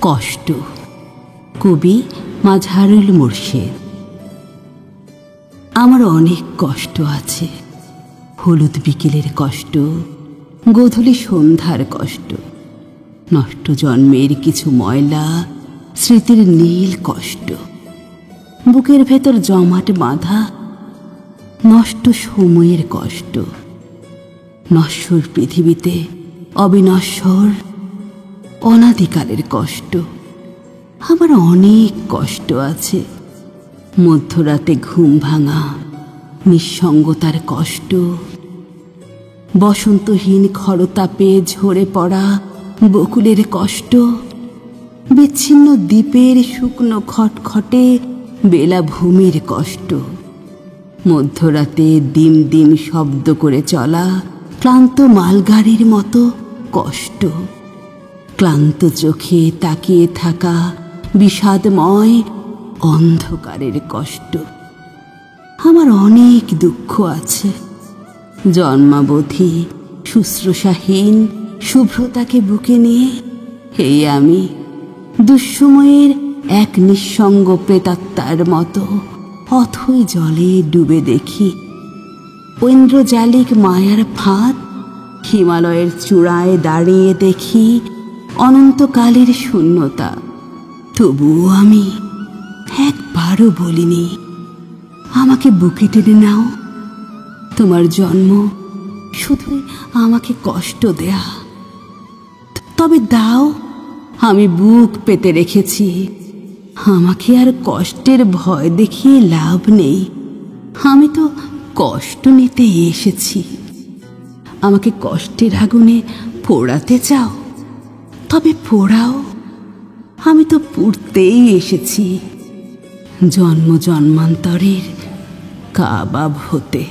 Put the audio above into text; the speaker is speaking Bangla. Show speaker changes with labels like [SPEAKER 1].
[SPEAKER 1] কষ্ট, কবি মাঝহারুল মুর্শেদ। আমার অনেক কষ্ট আছে, হলুদ বিকেলের কষ্ট, গোধূলি সন্ধ্যার কষ্ট, নষ্ট জন্মের কিছু ময়লা স্মৃতির নীল কষ্ট, বুকের ভেতর জমাট বাঁধা নষ্ট সময়ের কষ্ট, নশ্বর পৃথিবীতে অবিনশ্বর অনাদিকালের কষ্ট। আমার অনেক কষ্ট আছে, মধ্যরাতে ঘুম ভাঙা নিঃসঙ্গতার কষ্ট, বসন্তহীন খরতাপে ঝরে পড়া বকুলের কষ্ট, বিচ্ছিন্ন দ্বীপের শুকনো খটখটে বেলাভূমির কষ্ট, মধ্যরাতে দিম দিম শব্দ করে চলা ক্লান্ত মালগাড়ির মতো কষ্ট, ক্লান্ত চোখে তাকিয়ে থাকা বিষাদময় অন্ধকারের কষ্ট। আমার অনেক দুঃখ আছে, জন্মাবধি শুশ্রূষাহীন শুভ্রতাকে বুকে নিয়ে এই আমি দুঃসময়ের এক নিঃসঙ্গ প্রেতাত্মার মতো অথই জলে ডুবে দেখি। ঐন্দ্রজালিক মায়ার ফাঁদ হিমালয়ের চূড়ায় দাঁড়িয়ে দেখি অনন্তকালের শূন্যতা। তবুও আমি একবারও বলিনি আমাকে বুকে টেনে নাও। তোমার জন্ম শুধুই আমাকে কষ্ট দেয়া, তবে দাও, আমি বুক পেতে রেখেছি। আমাকে আর কষ্টের ভয় দেখিয়ে লাভ নেই, আমি তো কষ্ট নিতে এসেছি। আমাকে কষ্টের আগুনে পোড়াতে চাও, তবে পোড়াও, আমি তো পুড়তেই এসেছি জন্ম জন্মান্তরের কাবাব হতে।